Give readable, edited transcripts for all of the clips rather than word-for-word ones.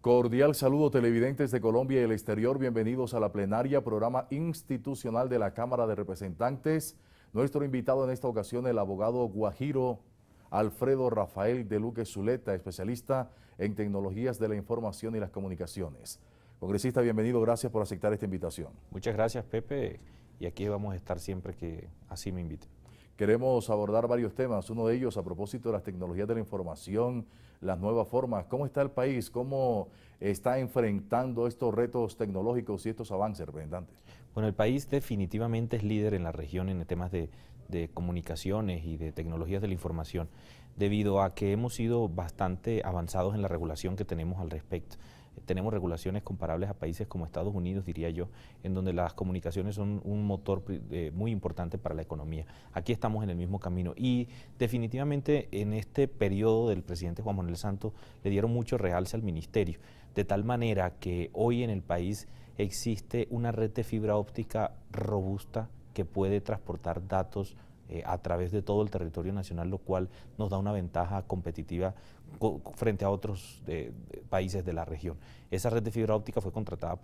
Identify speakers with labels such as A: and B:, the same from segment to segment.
A: Cordial saludo televidentes de Colombia y el exterior, bienvenidos a la plenaria, programa institucional de la Cámara de Representantes. Nuestro invitado en esta ocasión, el abogado guajiro Alfredo Rafael de Luque Zuleta, especialista en tecnologías de la información y las comunicaciones. Congresista, bienvenido, gracias por aceptar esta invitación.
B: Muchas gracias, Pepe, y aquí vamos a estar siempre que así me inviten.
A: Queremos abordar varios temas, uno de ellos a propósito de las tecnologías de la información, las nuevas formas. ¿Cómo está el país? ¿Cómo está enfrentando estos retos tecnológicos y estos avances, representante?
B: Bueno, el país definitivamente es líder en la región en temas de comunicaciones y de tecnologías de la información, debido a que hemos sido bastante avanzados en la regulación que tenemos al respecto. Tenemos regulaciones comparables a países como Estados Unidos, diría yo, en donde las comunicaciones son un motor muy importante para la economía. Aquí estamos en el mismo camino y definitivamente en este periodo del presidente Juan Manuel Santos le dieron mucho realce al ministerio, de tal manera que hoy en el país existe una red de fibra óptica robusta que puede transportar datos a través de todo el territorio nacional, lo cual nos da una ventaja competitiva frente a otros países de la región. Esa red de fibra óptica fue contratada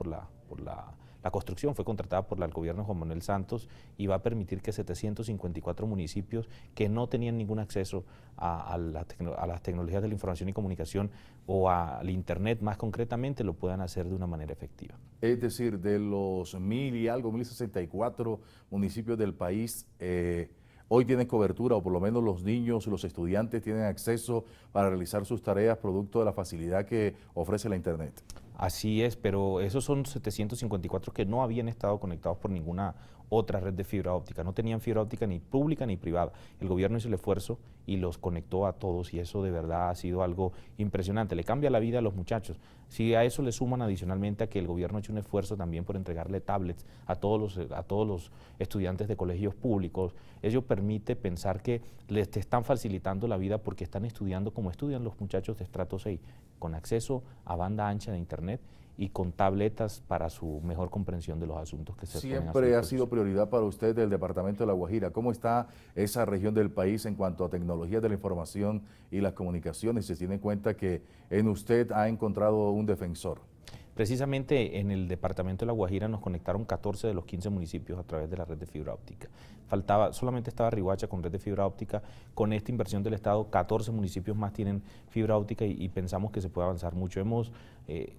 B: la construcción fue contratada por el gobierno de Juan Manuel Santos y va a permitir que 754 municipios que no tenían ningún acceso a las tecnologías de la información y comunicación o al internet más concretamente lo puedan hacer de una manera efectiva.
A: Es decir, de los 1064 municipios del país, hoy tienen cobertura, o por lo menos los niños, los estudiantes tienen acceso para realizar sus tareas producto de la facilidad que ofrece la internet.
B: Así es, pero esos son 754 que no habían estado conectados por ninguna otra red de fibra óptica, no tenían fibra óptica ni pública ni privada. El gobierno hizo el esfuerzo y los conectó a todos y eso de verdad ha sido algo impresionante, le cambia la vida a los muchachos. Si a eso le suman adicionalmente a que el gobierno ha hecho un esfuerzo también por entregarle tablets a todos los estudiantes de colegios públicos, ello permite pensar que les están facilitando la vida porque están estudiando como estudian los muchachos de estrato 6, con acceso a banda ancha de internet y con tabletas para su mejor comprensión de los asuntos que se ponen a su
A: Siempre ha sido prioridad para usted el departamento de La Guajira. ¿Cómo está esa región del país en cuanto a tecnologías de la información y las comunicaciones? Se tiene en cuenta que en usted ha encontrado un defensor.
B: Precisamente en el departamento de La Guajira nos conectaron 14 de los 15 municipios a través de la red de fibra óptica. Solamente estaba Riohacha con red de fibra óptica. Con esta inversión del Estado, 14 municipios más tienen fibra óptica y pensamos que se puede avanzar mucho. Hemos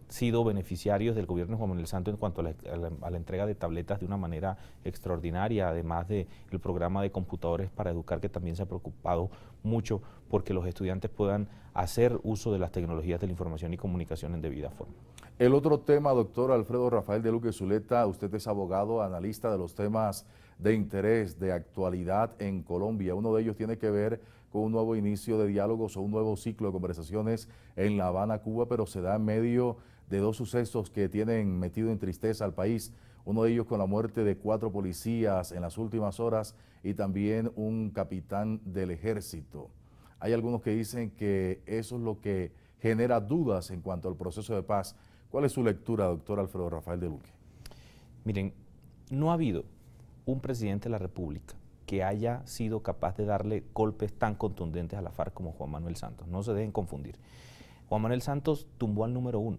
B: sido beneficiarios del gobierno de Juan Manuel Santos en cuanto a la entrega de tabletas de una manera extraordinaria, además del programa de computadores para educar que también se ha preocupado mucho porque los estudiantes puedan hacer uso de las tecnologías de la información y comunicación en debida forma.
A: El otro tema, doctor Alfredo Rafael de Luque Zuleta, usted es abogado, analista de los temas de interés, de actualidad en Colombia. Uno de ellos tiene que ver con un nuevo inicio de diálogos o un nuevo ciclo de conversaciones en La Habana, Cuba, pero se da en medio de dos sucesos que tienen metido en tristeza al país. Uno de ellos con la muerte de 4 policías en las últimas horas y también un capitán del ejército. Hay algunos que dicen que eso es lo que genera dudas en cuanto al proceso de paz. ¿Cuál es su lectura, doctor Alfredo Rafael de Luque?
B: Miren, no ha habido un presidente de la República que haya sido capaz de darle golpes tan contundentes a la FARC como Juan Manuel Santos. No se dejen confundir. Juan Manuel Santos tumbó al número 1,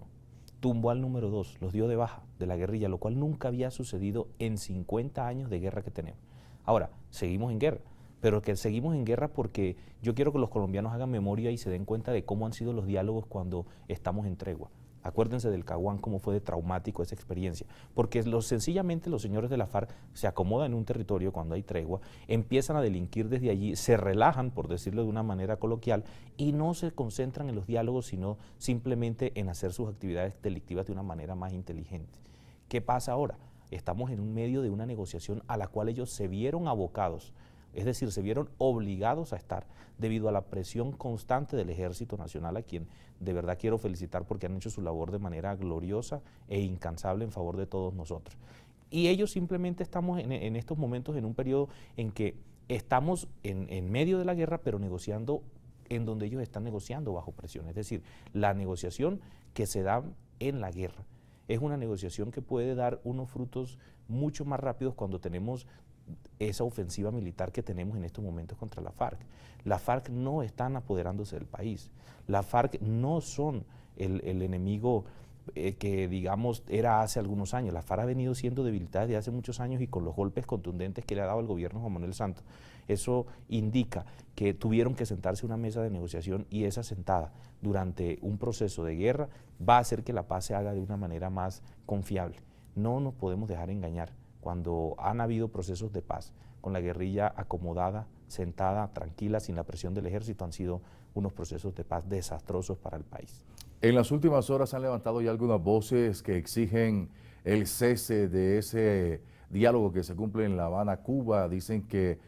B: tumbó al número 2, los dio de baja de la guerrilla, lo cual nunca había sucedido en 50 años de guerra que tenemos. Ahora, seguimos en guerra, pero que seguimos en guerra porque yo quiero que los colombianos hagan memoria y se den cuenta de cómo han sido los diálogos cuando estamos en tregua. Acuérdense del Caguán, cómo fue de traumático esa experiencia, porque sencillamente los señores de la FARC se acomodan en un territorio cuando hay tregua, empiezan a delinquir desde allí, se relajan, por decirlo de una manera coloquial, y no se concentran en los diálogos, sino simplemente en hacer sus actividades delictivas de una manera más inteligente. ¿Qué pasa ahora? Estamos en un medio de una negociación a la cual ellos se vieron abocados, es decir, se vieron obligados a estar debido a la presión constante del Ejército Nacional, a quien de verdad quiero felicitar porque han hecho su labor de manera gloriosa e incansable en favor de todos nosotros. Y ellos simplemente estamos en estos momentos en un periodo en que estamos en medio de la guerra, pero negociando en donde ellos están negociando bajo presión, es decir, la negociación que se da en la guerra. es una negociación que puede dar unos frutos mucho más rápidos cuando tenemos esa ofensiva militar que tenemos en estos momentos contra la FARC. La FARC no están apoderándose del país. La FARC no son el enemigo que digamos era hace algunos años. La FARC ha venido siendo debilitada desde hace muchos años y con los golpes contundentes que le ha dado el gobierno de Juan Manuel Santos. Eso indica que tuvieron que sentarse a una mesa de negociación y esa sentada durante un proceso de guerra va a hacer que la paz se haga de una manera más confiable. No nos podemos dejar engañar. Cuando han habido procesos de paz con la guerrilla acomodada, sentada, tranquila, sin la presión del ejército, han sido unos procesos de paz desastrosos para el país.
A: En las últimas horas han levantado ya algunas voces que exigen el cese de ese diálogo que se cumple en La Habana, Cuba. Dicen que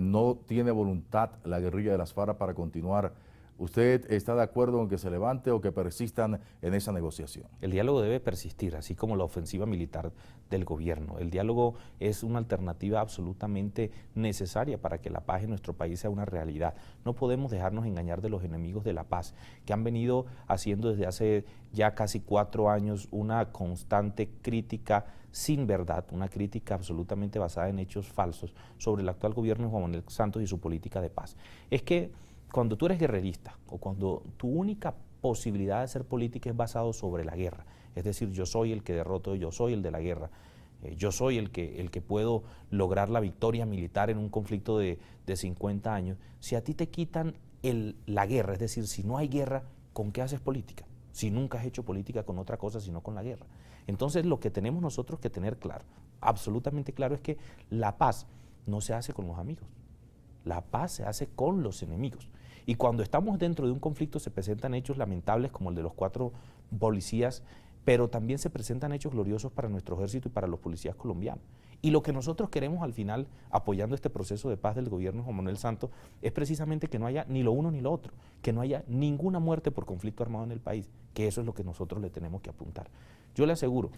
A: no tiene voluntad la guerrilla de las FARC para continuar. ¿Usted está de acuerdo en que se levante o que persistan en esa negociación?
B: El diálogo debe persistir, así como la ofensiva militar del gobierno. El diálogo es una alternativa absolutamente necesaria para que la paz en nuestro país sea una realidad. No podemos dejarnos engañar de los enemigos de la paz, que han venido haciendo desde hace ya casi 4 años una constante crítica sin verdad, una crítica absolutamente basada en hechos falsos sobre el actual gobierno de Juan Manuel Santos y su política de paz. Es que cuando tú eres guerrerista o cuando tu única posibilidad de hacer política es basado sobre la guerra, es decir, yo soy el que derroto, yo soy el de la guerra, yo soy el que puedo lograr la victoria militar en un conflicto de 50 años, si a ti te quitan la guerra, es decir, si no hay guerra, ¿con qué haces política? Si nunca has hecho política con otra cosa sino con la guerra. Entonces lo que tenemos nosotros que tener claro, absolutamente claro, es que la paz no se hace con los amigos. La paz se hace con los enemigos. Y cuando estamos dentro de un conflicto se presentan hechos lamentables como el de los 4 policías, pero también se presentan hechos gloriosos para nuestro ejército y para los policías colombianos. Y lo que nosotros queremos al final, apoyando este proceso de paz del gobierno de Juan Manuel Santos, es precisamente que no haya ni lo uno ni lo otro, que no haya ninguna muerte por conflicto armado en el país, que eso es lo que nosotros le tenemos que apuntar. Yo le aseguro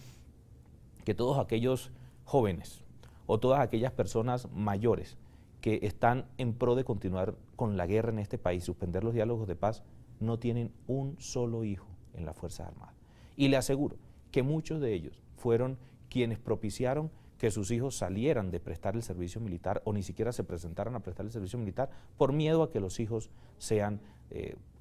B: que todos aquellos jóvenes o todas aquellas personas mayores que están en pro de continuar con la guerra en este país, suspender los diálogos de paz, no tienen un solo hijo en las Fuerzas Armadas. Y le aseguro que muchos de ellos fueron quienes propiciaron que sus hijos salieran de prestar el servicio militar o ni siquiera se presentaran a prestar el servicio militar por miedo a que los hijos sean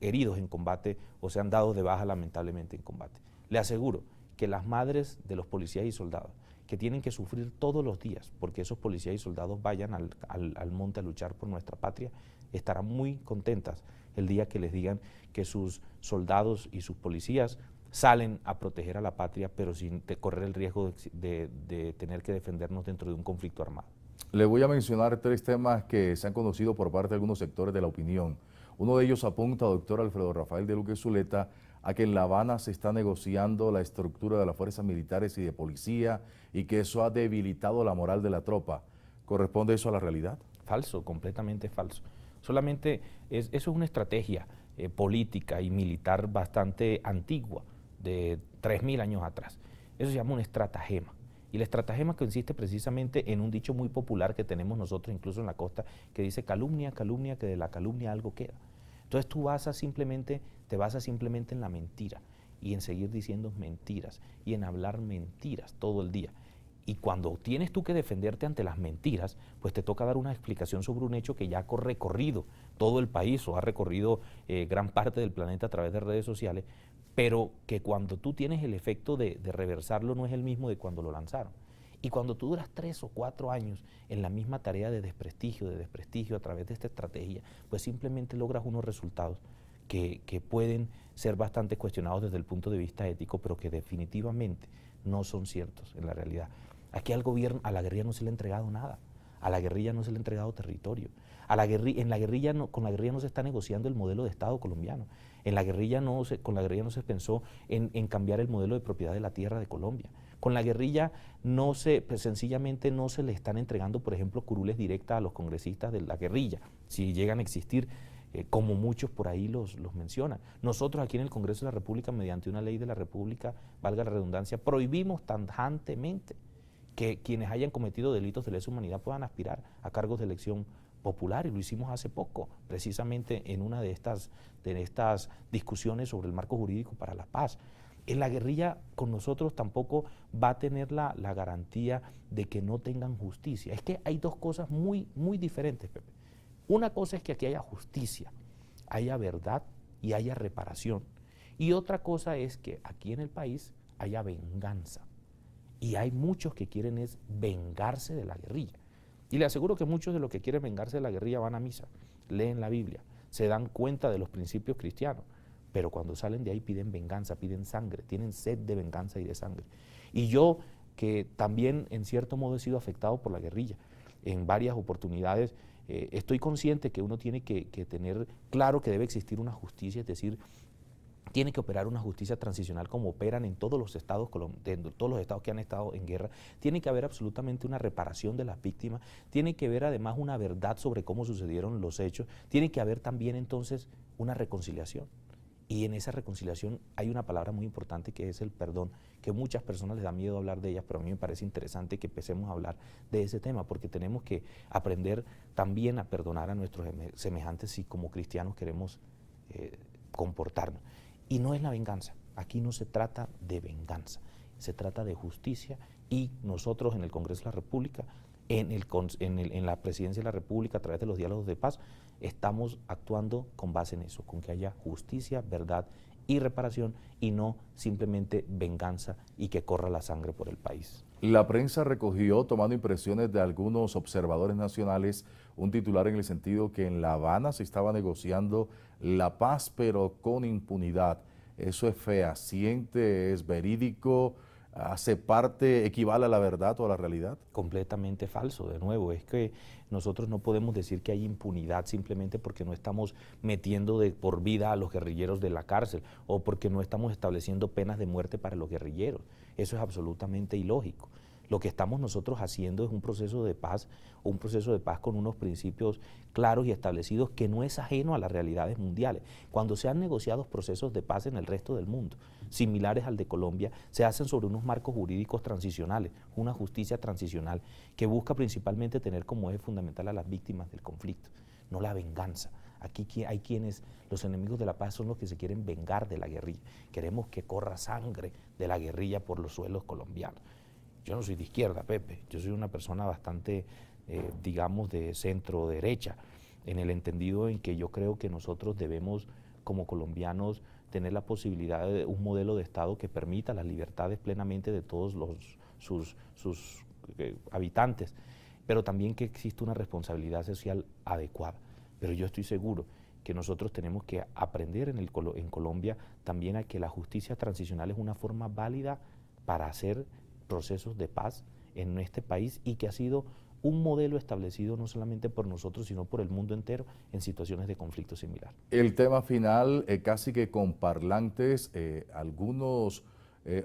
B: heridos en combate o sean dados de baja lamentablemente en combate. Le aseguro que las madres de los policías y soldados que tienen que sufrir todos los días porque esos policías y soldados vayan al monte a luchar por nuestra patria, estarán muy contentas el día que les digan que sus soldados y sus policías salen a proteger a la patria, pero sin correr el riesgo de tener que defendernos dentro de un conflicto armado.
A: Le voy a mencionar 3 temas que se han conocido por parte de algunos sectores de la opinión. Uno de ellos apunta, doctor Alfredo Rafael de Luque Zuleta, a que en La Habana se está negociando la estructura de las fuerzas militares y de policía y que eso ha debilitado la moral de la tropa. ¿Corresponde eso a la realidad?
B: Falso, completamente falso. Solamente eso es una estrategia política y militar bastante antigua, de 3.000 años atrás. Eso se llama un estratagema. Y la estratagema consiste precisamente en un dicho muy popular que tenemos nosotros incluso en la costa, que dice calumnia, calumnia, que de la calumnia algo queda. Entonces tú te basas simplemente en la mentira y en seguir diciendo mentiras y en hablar mentiras todo el día. Y cuando tienes tú que defenderte ante las mentiras, pues te toca dar una explicación sobre un hecho que ya ha recorrido todo el país o ha recorrido gran parte del planeta a través de redes sociales, pero que cuando tú tienes el efecto de reversarlo no es el mismo de cuando lo lanzaron. Y cuando tú duras 3 o 4 años en la misma tarea de desprestigio a través de esta estrategia, pues simplemente logras unos resultados que pueden ser bastante cuestionados desde el punto de vista ético, pero que definitivamente no son ciertos en la realidad. Aquí al gobierno, a la guerrilla no se le ha entregado nada, a la guerrilla no se le ha entregado territorio, con la guerrilla no se está negociando el modelo de Estado colombiano, con la guerrilla no se pensó en cambiar el modelo de propiedad de la tierra de Colombia. Con la guerrilla sencillamente no se le están entregando, por ejemplo, curules directas a los congresistas de la guerrilla, si llegan a existir, como muchos por ahí los mencionan. Nosotros aquí en el Congreso de la República, mediante una ley de la República, valga la redundancia, prohibimos tajantemente que quienes hayan cometido delitos de lesa humanidad puedan aspirar a cargos de elección popular, y lo hicimos hace poco, precisamente en una de estas discusiones sobre el marco jurídico para la paz. En la guerrilla con nosotros tampoco va a tener la garantía de que no tengan justicia. Es que hay dos cosas muy diferentes, Pepe. Una cosa es que aquí haya justicia, haya verdad y haya reparación. Y otra cosa es que aquí en el país haya venganza. Y hay muchos que quieren es vengarse de la guerrilla. Y le aseguro que muchos de los que quieren vengarse de la guerrilla van a misa, leen la Biblia, se dan cuenta de los principios cristianos, pero cuando salen de ahí piden venganza, piden sangre, tienen sed de venganza y de sangre. Y yo, que también en cierto modo he sido afectado por la guerrilla, en varias oportunidades, estoy consciente que uno tiene que tener claro que debe existir una justicia, es decir, tiene que operar una justicia transicional como operan en todos los estados que han estado en guerra. Tiene que haber absolutamente una reparación de las víctimas, tiene que haber además una verdad sobre cómo sucedieron los hechos, tiene que haber también entonces una reconciliación. Y en esa reconciliación hay una palabra muy importante que es el perdón, que muchas personas les da miedo hablar de ella, pero a mí me parece interesante que empecemos a hablar de ese tema, porque tenemos que aprender también a perdonar a nuestros semejantes si como cristianos queremos comportarnos. Y no es la venganza, aquí no se trata de venganza, se trata de justicia y nosotros en el Congreso de la República, en la Presidencia de la República, a través de los diálogos de paz, estamos actuando con base en eso, con que haya justicia, verdad y reparación y no simplemente venganza y que corra la sangre por el país.
A: La prensa recogió, tomando impresiones de algunos observadores nacionales, un titular en el sentido que en La Habana se estaba negociando la paz, pero con impunidad. Eso es fehaciente, es verídico, hace parte, equivale a la verdad o a la realidad.
B: Completamente falso, de nuevo, es que nosotros no podemos decir que hay impunidad simplemente porque no estamos metiendo de por vida a los guerrilleros de la cárcel o porque no estamos estableciendo penas de muerte para los guerrilleros. Eso es absolutamente ilógico. Lo que estamos nosotros haciendo es un proceso de paz con unos principios claros y establecidos que no es ajeno a las realidades mundiales. Cuando se han negociado procesos de paz en el resto del mundo, similares al de Colombia, se hacen sobre unos marcos jurídicos transicionales, una justicia transicional que busca principalmente tener como eje fundamental a las víctimas del conflicto, no la venganza. Aquí hay quienes, los enemigos de la paz son los que se quieren vengar de la guerrilla. Queremos que corra sangre de la guerrilla por los suelos colombianos. Yo no soy de izquierda, Pepe, yo soy una persona bastante, digamos, de centro derecha, en el entendido en que yo creo que nosotros debemos, como colombianos, tener la posibilidad de un modelo de Estado que permita las libertades plenamente de todos sus habitantes, pero también que exista una responsabilidad social adecuada. Pero yo estoy seguro que nosotros tenemos que aprender en Colombia también a que la justicia transicional es una forma válida para hacer procesos de paz en este país y que ha sido un modelo establecido no solamente por nosotros, sino por el mundo entero en situaciones de conflicto similar.
A: El tema final, casi que con parlantes, algunos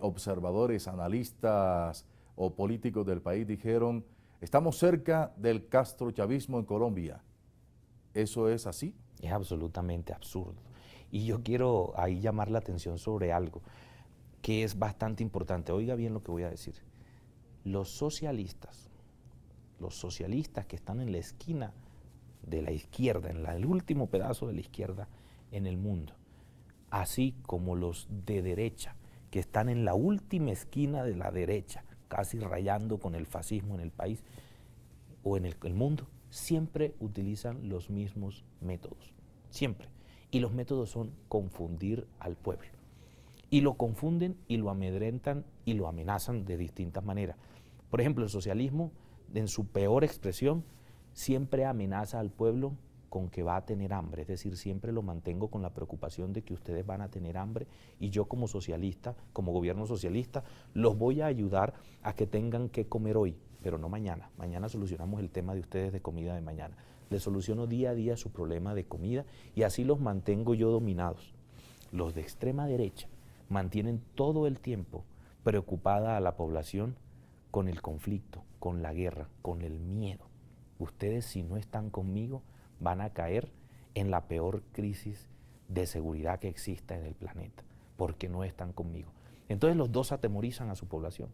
A: observadores, analistas o políticos del país dijeron, estamos cerca del castrochavismo en Colombia. ¿Eso es así?
B: Es absolutamente absurdo. Y yo quiero ahí llamar la atención sobre algo que es bastante importante. Oiga bien lo que voy a decir. Los socialistas que están en la esquina de la izquierda, el último pedazo de la izquierda en el mundo, así como los de derecha, que están en la última esquina de la derecha, casi rayando con el fascismo en el país o en el mundo, siempre utilizan los mismos métodos, siempre. Y los métodos son confundir al pueblo. Y lo confunden y lo amedrentan y lo amenazan de distintas maneras. Por ejemplo, el socialismo, en su peor expresión, siempre amenaza al pueblo con que va a tener hambre, es decir, siempre lo mantengo con la preocupación de que ustedes van a tener hambre y yo como socialista, como gobierno socialista, los voy a ayudar a que tengan que comer hoy, pero no mañana. Mañana solucionamos el tema de ustedes de comida de mañana. Les soluciono día a día su problema de comida y así los mantengo yo dominados. Los de extrema derecha mantienen todo el tiempo preocupada a la población con el conflicto, con la guerra, con el miedo. Ustedes, si no están conmigo, van a caer en la peor crisis de seguridad que exista en el planeta, porque no están conmigo. Entonces los dos atemorizan a su población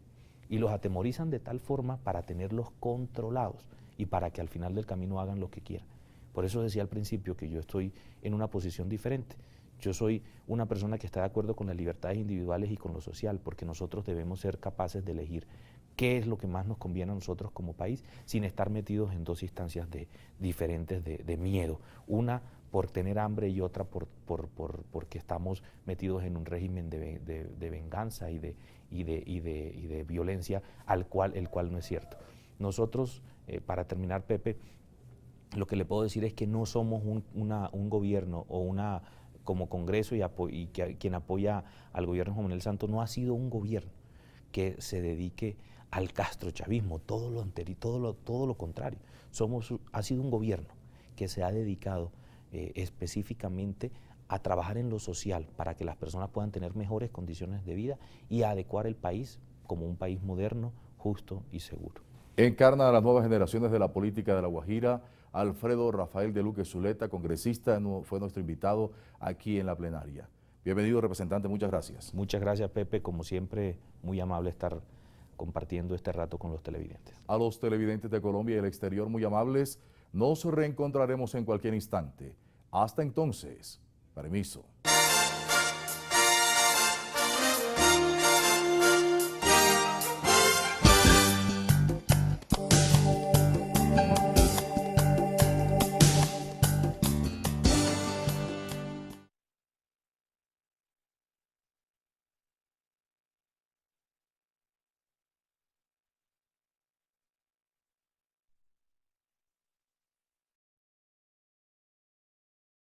B: y los atemorizan de tal forma para tenerlos controlados y para que al final del camino hagan lo que quieran. Por eso decía al principio que yo estoy en una posición diferente. Yo soy una persona que está de acuerdo con las libertades individuales y con lo social, porque nosotros debemos ser capaces de elegir qué es lo que más nos conviene a nosotros como país, sin estar metidos en dos instancias diferentes de miedo. Una por tener hambre y otra porque estamos metidos en un régimen de venganza y de violencia, el cual no es cierto. Nosotros, para terminar, Pepe, lo que le puedo decir es que no somos un gobierno o como Congreso quien apoya al gobierno de Juan Manuel Santos no ha sido un gobierno que se dedique al castrochavismo, todo lo contrario. Ha sido un gobierno que se ha dedicado específicamente a trabajar en lo social para que las personas puedan tener mejores condiciones de vida y a adecuar el país como un país moderno, justo y seguro.
A: Encarna a las nuevas generaciones de la política de La Guajira. Alfredo Rafael de Luque Zuleta, congresista, fue nuestro invitado aquí en la plenaria. Bienvenido, representante, muchas gracias.
B: Muchas gracias, Pepe, como siempre, muy amable estar compartiendo este rato con los televidentes.
A: A los televidentes de Colombia y el exterior, muy amables, nos reencontraremos en cualquier instante. Hasta entonces, permiso.